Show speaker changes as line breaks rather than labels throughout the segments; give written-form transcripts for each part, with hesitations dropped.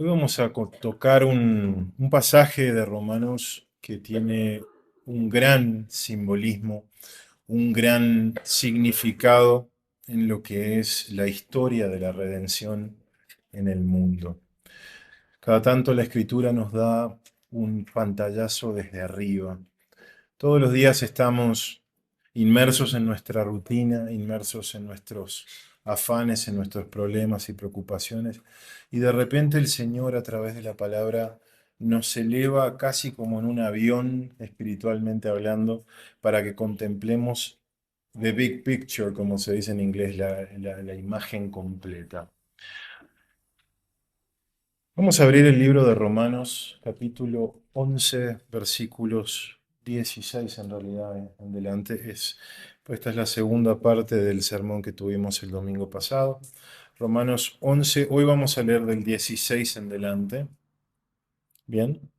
Hoy vamos a tocar un pasaje de Romanos que tiene un gran simbolismo, un gran significado en lo que es la historia de la redención en el mundo. Cada tanto la Escritura nos da un pantallazo desde arriba. Todos los días estamos inmersos en nuestra rutina, inmersos en nuestros afanes, en nuestros problemas y preocupaciones, y de repente el Señor a través de la palabra nos eleva casi como en un avión, espiritualmente hablando, para que contemplemos the big picture, como se dice en inglés, la imagen completa. Vamos a abrir el libro de Romanos, capítulo 11, versículos 16 en realidad en delante. Pues esta es la segunda parte del sermón que tuvimos el domingo pasado. Romanos 11, hoy vamos a leer del 16 en delante. Bien,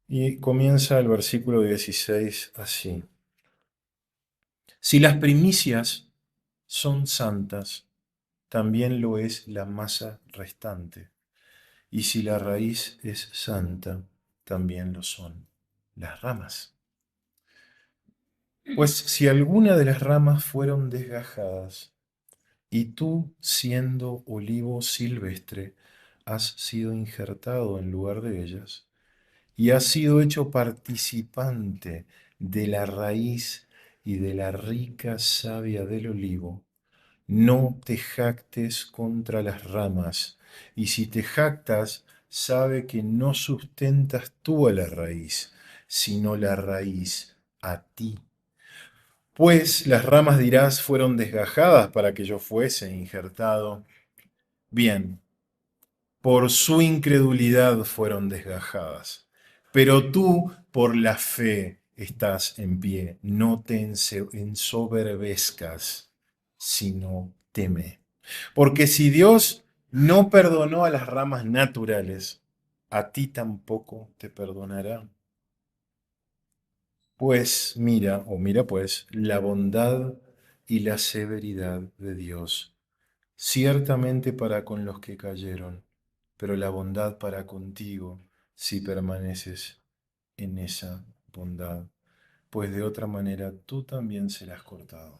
y comienza el versículo 16 así. Si las primicias son santas, también lo es la masa restante. Y si la raíz es santa, también lo son las ramas. Pues si alguna de las ramas fueron desgajadas, y tú, siendo olivo silvestre, has sido injertado en lugar de ellas, y has sido hecho participante de la raíz y de la rica savia del olivo, no te jactes contra las ramas, y si te jactas, sabe que no sustentas tú a la raíz, sino la raíz a ti. Pues las ramas, dirás, fueron desgajadas para que yo fuese injertado. Bien, por su incredulidad fueron desgajadas. Pero tú, por la fe, estás en pie. No te ensoberbezcas, sino teme. Porque si Dios no perdonó a las ramas naturales, a ti tampoco te perdonará. Pues mira, o mira pues, la bondad y la severidad de Dios, ciertamente para con los que cayeron, pero la bondad para contigo si permaneces en esa bondad, pues de otra manera tú también serás cortado.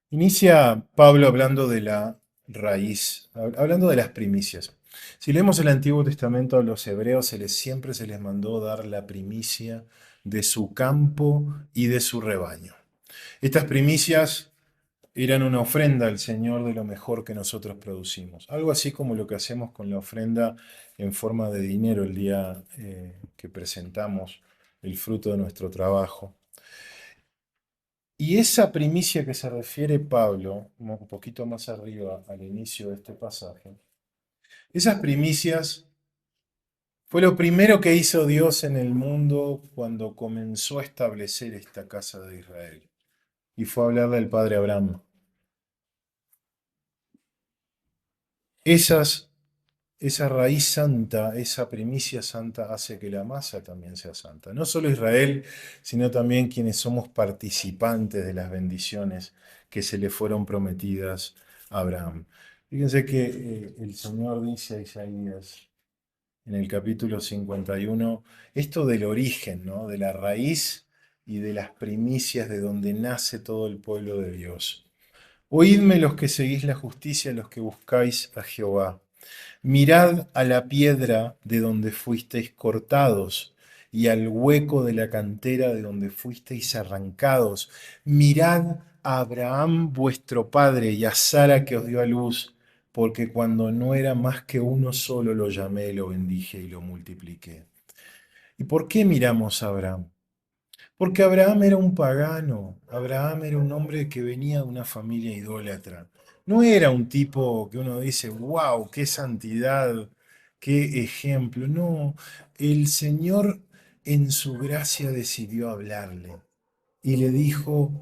Inicia Pablo hablando de la raíz, hablando de las primicias. Si leemos el Antiguo Testamento a los hebreos, siempre se les mandó dar la primicia de su campo y de su rebaño. Estas primicias eran una ofrenda al Señor de lo mejor que nosotros producimos. Algo así como lo que hacemos con la ofrenda en forma de dinero el día que presentamos el fruto de nuestro trabajo. Y esa primicia que se refiere Pablo, un poquito más arriba al inicio de este pasaje, esas primicias fue lo primero que hizo Dios en el mundo cuando comenzó a establecer esta casa de Israel. Y fue a hablarle al padre Abraham. Esas Esa raíz santa, esa primicia santa hace que la masa también sea santa. No solo Israel, sino también quienes somos participantes de las bendiciones que se le fueron prometidas a Abraham. Fíjense que el Señor dice a Isaías en el capítulo 51 esto del origen, ¿no? De la raíz y de las primicias de donde nace todo el pueblo de Dios. Oídme los que seguís la justicia, los que buscáis a Jehová. Mirad a la piedra de donde fuisteis cortados y al hueco de la cantera de donde fuisteis arrancados. Mirad a Abraham vuestro padre y a Sara que os dio a luz, porque cuando no era más que uno solo lo llamé, lo bendije y lo multipliqué. ¿Y por qué miramos a Abraham? Porque Abraham era un pagano, Abraham era un hombre que venía de una familia idólatra. No era un tipo que uno dice, wow, qué santidad, qué ejemplo. No, el Señor en su gracia decidió hablarle y le dijo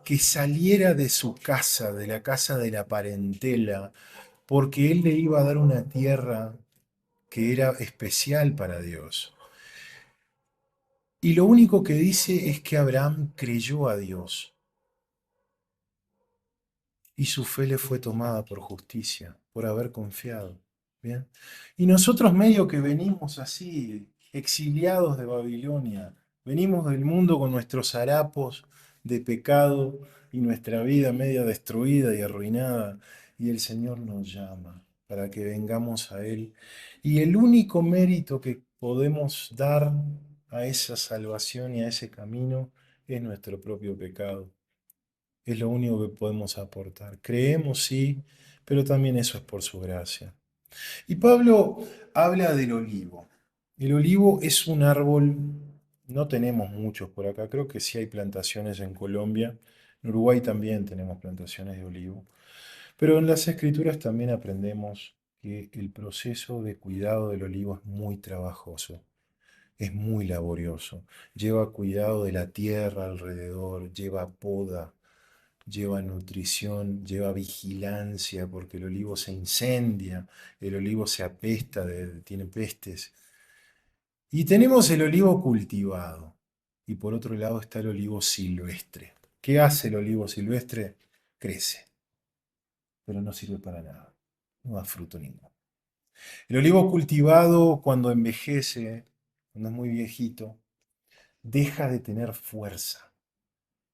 que saliera de su casa, de la casa de la parentela, porque Él le iba a dar una tierra que era especial para Dios. Y lo único que dice es que Abraham creyó a Dios y su fe le fue tomada por justicia, por haber confiado. ¿Bien? Y nosotros medio que venimos así, exiliados de Babilonia, venimos del mundo con nuestros harapos de pecado y nuestra vida media destruida y arruinada, y el Señor nos llama para que vengamos a Él. Y el único mérito que podemos dar a esa salvación y a ese camino es nuestro propio pecado. Es lo único que podemos aportar. Creemos, sí, pero también eso es por su gracia. Y Pablo habla del olivo. El olivo es un árbol, no tenemos muchos por acá, creo que sí hay plantaciones en Colombia, en Uruguay también tenemos plantaciones de olivo, pero en las escrituras también aprendemos que el proceso de cuidado del olivo es muy trabajoso, es muy laborioso, lleva cuidado de la tierra alrededor, lleva poda, lleva nutrición, lleva vigilancia, porque el olivo se incendia, el olivo se apesta, tiene pestes. Y tenemos el olivo cultivado. Y por otro lado está el olivo silvestre. ¿Qué hace el olivo silvestre? Crece, pero no sirve para nada. No da fruto ninguno. El olivo cultivado, cuando envejece, cuando es muy viejito, deja de tener fuerza.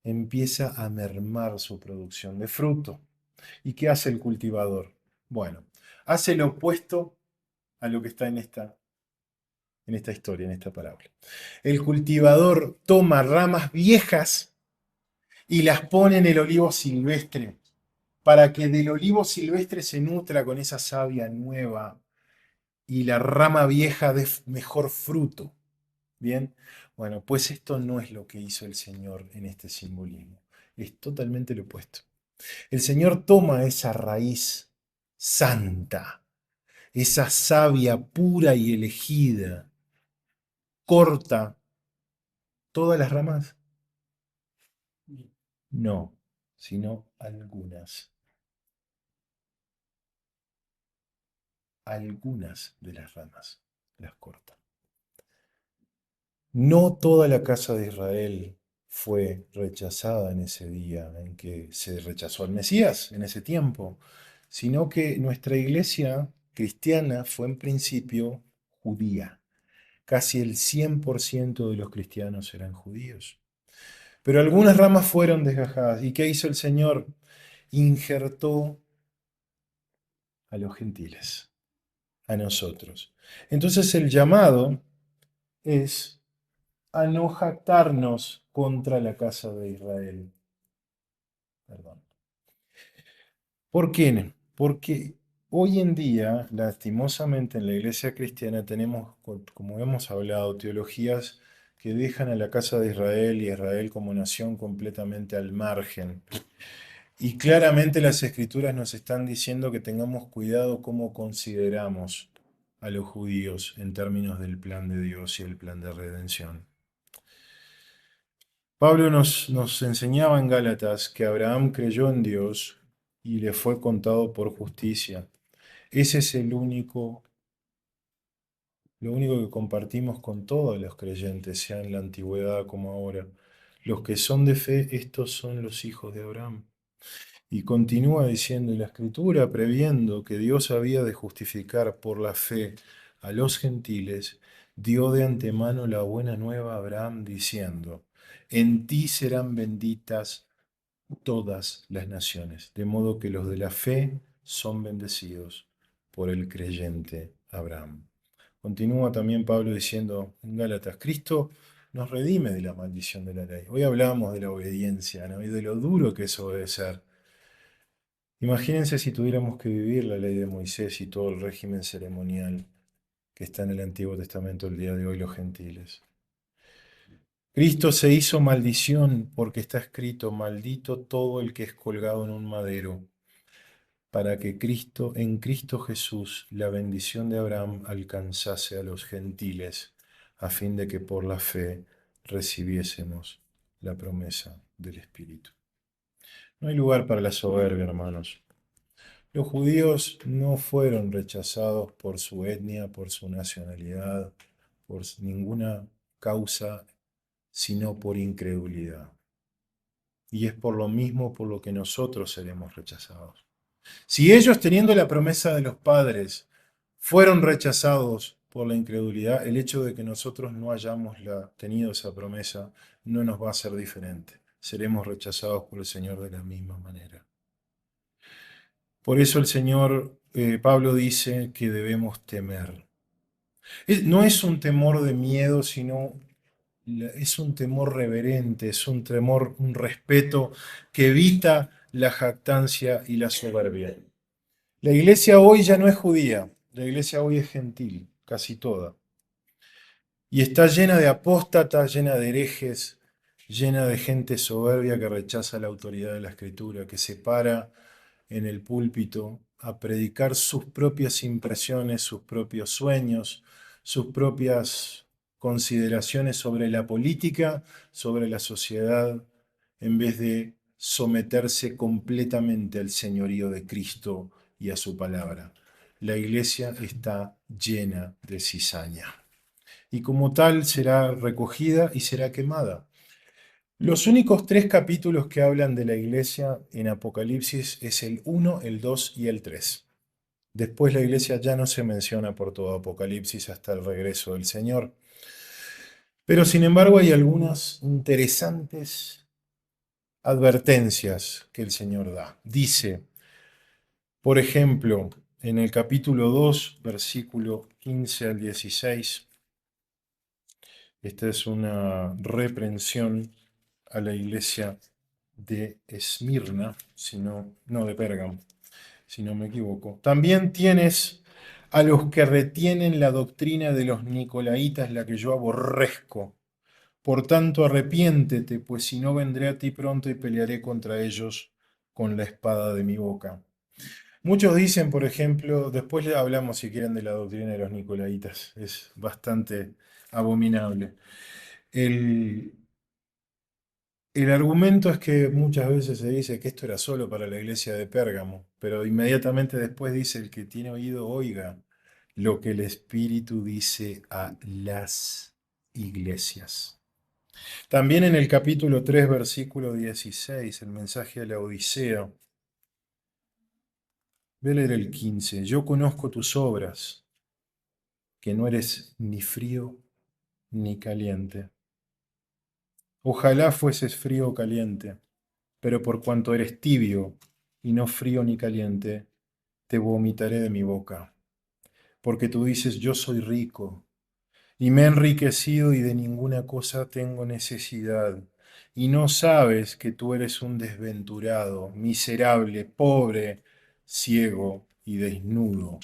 Empieza a mermar su producción de fruto. ¿Y qué hace el cultivador? Bueno, hace lo opuesto a lo que está en esta historia, en esta parábola. El cultivador toma ramas viejas y las pone en el olivo silvestre para que del olivo silvestre se nutra con esa savia nueva y la rama vieja dé mejor fruto. Bien, bueno, pues esto no es lo que hizo el Señor en este simbolismo. Es totalmente lo opuesto. El Señor toma esa raíz santa, esa savia pura y elegida, corta todas las ramas. No, sino algunas. Algunas de las ramas las corta. No toda la casa de Israel fue rechazada en ese día en que se rechazó al Mesías, en ese tiempo, sino que nuestra iglesia cristiana fue en principio judía. Casi el 100% de los cristianos eran judíos. Pero algunas ramas fueron desgajadas. ¿Y qué hizo el Señor? Injertó a los gentiles, a nosotros. Entonces el llamado es a no jactarnos contra la casa de Israel. Perdón. ¿Por qué? Porque hoy en día, lastimosamente en la iglesia cristiana, tenemos, como hemos hablado, teologías que dejan a la casa de Israel y a Israel como nación completamente al margen. Y claramente las escrituras nos están diciendo que tengamos cuidado cómo consideramos a los judíos en términos del plan de Dios y el plan de redención. Pablo nos enseñaba en Gálatas que Abraham creyó en Dios y le fue contado por justicia. Ese es lo único que compartimos con todos los creyentes, sea en la antigüedad como ahora. Los que son de fe, estos son los hijos de Abraham. Y continúa diciendo en la Escritura, previendo que Dios había de justificar por la fe a los gentiles, dio de antemano la buena nueva a Abraham diciendo, en ti serán benditas todas las naciones, de modo que los de la fe son bendecidos por el creyente Abraham. Continúa también Pablo diciendo en Gálatas, Cristo nos redime de la maldición de la ley. Hoy hablamos de la obediencia, ¿no? Y de lo duro que es obedecer. Imagínense si tuviéramos que vivir la ley de Moisés y todo el régimen ceremonial que está en el Antiguo Testamento el día de hoy los gentiles. Cristo se hizo maldición porque está escrito, maldito todo el que es colgado en un madero, para que en Cristo Jesús, la bendición de Abraham alcanzase a los gentiles, a fin de que por la fe recibiésemos la promesa del Espíritu. No hay lugar para la soberbia, hermanos. Los judíos no fueron rechazados por su etnia, por su nacionalidad, por ninguna causa, sino por incredulidad. Y es por lo mismo por lo que nosotros seremos rechazados. Si ellos, teniendo la promesa de los padres, fueron rechazados por la incredulidad, el hecho de que nosotros no hayamos tenido esa promesa no nos va a hacer diferente. Seremos rechazados por el Señor de la misma manera. Por eso el Señor, Pablo dice que debemos temer. No es un temor de miedo, sino es un temor reverente, es un temor, un respeto que evita la jactancia y la soberbia. La iglesia hoy ya no es judía, la iglesia hoy es gentil, casi toda. Y está llena de apóstatas, llena de herejes, llena de gente soberbia que rechaza la autoridad de la Escritura, que se para en el púlpito a predicar sus propias impresiones, sus propios sueños, sus propias consideraciones sobre la política, sobre la sociedad, en vez de someterse completamente al señorío de Cristo y a su palabra. La iglesia está llena de cizaña y como tal será recogida y será quemada. Los únicos tres capítulos que hablan de la iglesia en Apocalipsis es el 1, el 2 y el 3. Después la iglesia ya no se menciona por todo Apocalipsis hasta el regreso del Señor. Pero sin embargo hay algunas interesantes advertencias que el Señor da. Dice, por ejemplo, en el capítulo 2, versículo 15 al 16, esta es una reprensión a la iglesia de Esmirna, no de Pérgamo, si no me equivoco. También tienes a los que retienen la doctrina de los nicolaitas, la que yo aborrezco. Por tanto, arrepiéntete, pues si no vendré a ti pronto y pelearé contra ellos con la espada de mi boca. Muchos dicen, por ejemplo, después le hablamos si quieren de la doctrina de los nicolaitas, es bastante abominable. El, el argumento es que muchas veces se dice que esto era solo para la iglesia de Pérgamo, pero inmediatamente después dice el que tiene oído oiga lo que el Espíritu dice a las iglesias. También en el capítulo 3, versículo 16, el mensaje a la Odisea. Voy a leer el 15. Yo conozco tus obras, que no eres ni frío ni caliente. Ojalá fueses frío o caliente, pero por cuanto eres tibio y no frío ni caliente, te vomitaré de mi boca. Porque tú dices, yo soy rico y me he enriquecido y de ninguna cosa tengo necesidad. Y no sabes que tú eres un desventurado, miserable, pobre, ciego y desnudo.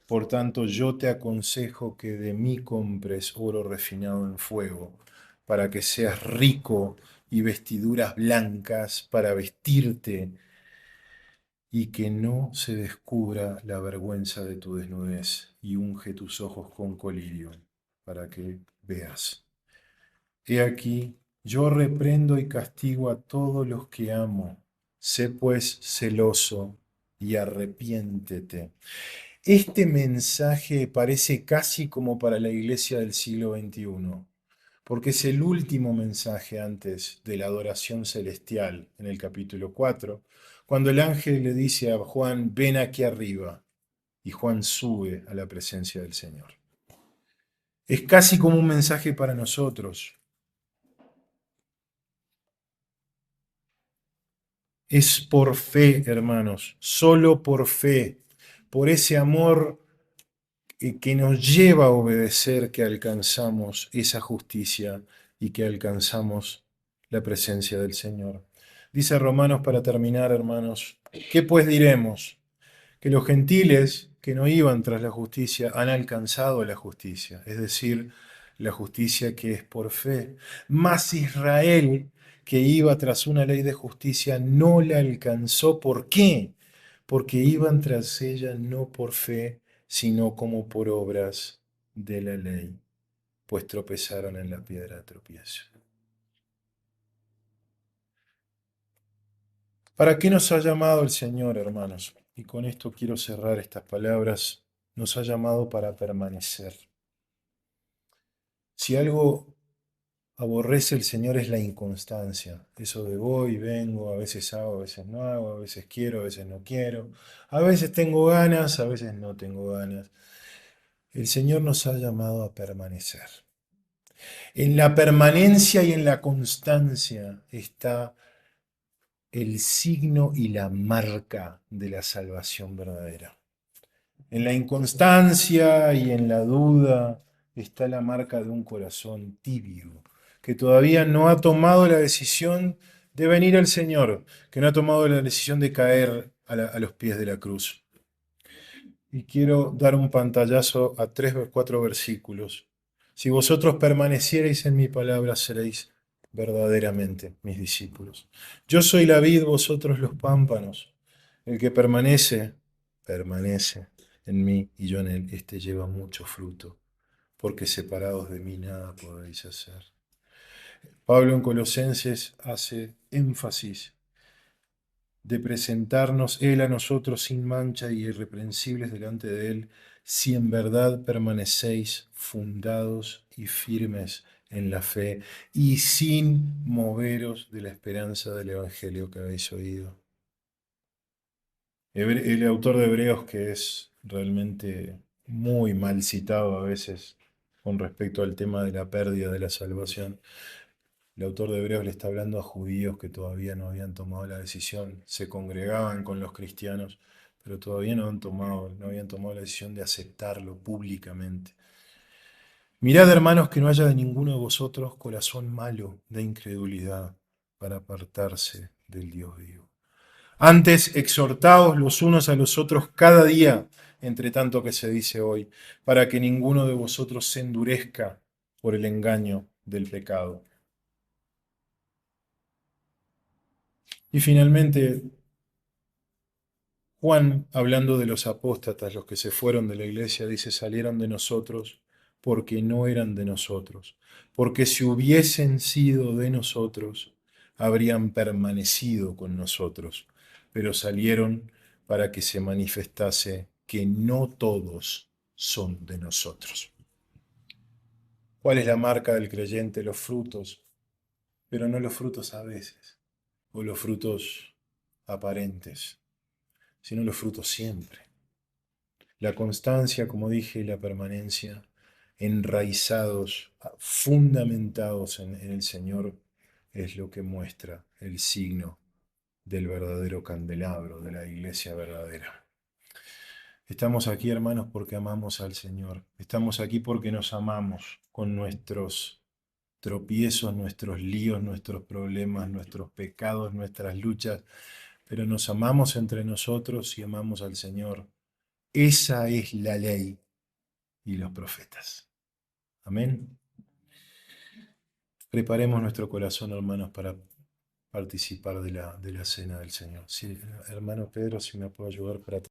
Por tanto, yo te aconsejo que de mí compres oro refinado en fuego, para que seas rico y vestiduras blancas para vestirte y que no se descubra la vergüenza de tu desnudez, y unge tus ojos con colirio, para que veas. He aquí, yo reprendo y castigo a todos los que amo. Sé pues celoso y arrepiéntete. Este mensaje parece casi como para la iglesia del siglo XXI, porque es el último mensaje antes de la adoración celestial en el capítulo 4, cuando el ángel le dice a Juan, ven aquí arriba, y Juan sube a la presencia del Señor. Es casi como un mensaje para nosotros. Es por fe, hermanos, solo por fe, por ese amor que nos lleva a obedecer que alcanzamos esa justicia y que alcanzamos la presencia del Señor. Dice Romanos para terminar, hermanos, ¿qué pues diremos? Que los gentiles que no iban tras la justicia han alcanzado la justicia, es decir, la justicia que es por fe. Mas Israel, que iba tras una ley de justicia, no la alcanzó. ¿Por qué? Porque iban tras ella no por fe, sino como por obras de la ley, pues tropezaron en la piedra de tropiezo. ¿Para qué nos ha llamado el Señor, hermanos? Y con esto quiero cerrar estas palabras. Nos ha llamado para permanecer. Si algo aborrece el Señor es la inconstancia. Eso de voy, vengo, a veces hago, a veces no hago, a veces quiero, a veces no quiero. A veces tengo ganas, a veces no tengo ganas. El Señor nos ha llamado a permanecer. En la permanencia y en la constancia está el signo y la marca de la salvación verdadera. En la inconstancia y en la duda está la marca de un corazón tibio, que todavía no ha tomado la decisión de venir al Señor, que no ha tomado la decisión de caer a los pies de la cruz. Y quiero dar un pantallazo a 3 o 4 versículos. Si vosotros permaneciereis en mi palabra, seréis verdaderamente mis discípulos. Yo soy la vid, vosotros los pámpanos. El que permanece en mí y yo en él, este lleva mucho fruto, porque separados de mí nada podéis hacer. Pablo en Colosenses hace énfasis de presentarnos Él a nosotros sin mancha y irreprensibles delante de Él, si en verdad permanecéis fundados y firmes en la fe y sin moveros de la esperanza del Evangelio que habéis oído. El autor de Hebreos, que es realmente muy mal citado a veces con respecto al tema de la pérdida de la salvación, el autor de Hebreos le está hablando a judíos que todavía no habían tomado la decisión, se congregaban con los cristianos, pero todavía no habían tomado la decisión de aceptarlo públicamente. Mirad, hermanos, que no haya de ninguno de vosotros corazón malo de incredulidad para apartarse del Dios vivo. Antes, exhortaos los unos a los otros cada día, entre tanto que se dice hoy, para que ninguno de vosotros se endurezca por el engaño del pecado. Y finalmente, Juan, hablando de los apóstatas, los que se fueron de la iglesia, dice, salieron de nosotros porque no eran de nosotros, porque si hubiesen sido de nosotros, habrían permanecido con nosotros, pero salieron para que se manifestase que no todos son de nosotros. ¿Cuál es la marca del creyente? Los frutos, pero no los frutos a veces, o los frutos aparentes, sino los frutos siempre. La constancia, como dije, y la permanencia, enraizados, fundamentados en el Señor, es lo que muestra el signo del verdadero candelabro, de la iglesia verdadera. Estamos aquí, hermanos, porque amamos al Señor. Estamos aquí porque nos amamos con nuestros tropiezos, nuestros líos, nuestros problemas, nuestros pecados, nuestras luchas, pero nos amamos entre nosotros y amamos al Señor. Esa es la ley y los profetas. Amén. Preparemos nuestro corazón, hermanos, para participar de la cena del Señor. Sí, hermano Pedro, si me puede ayudar para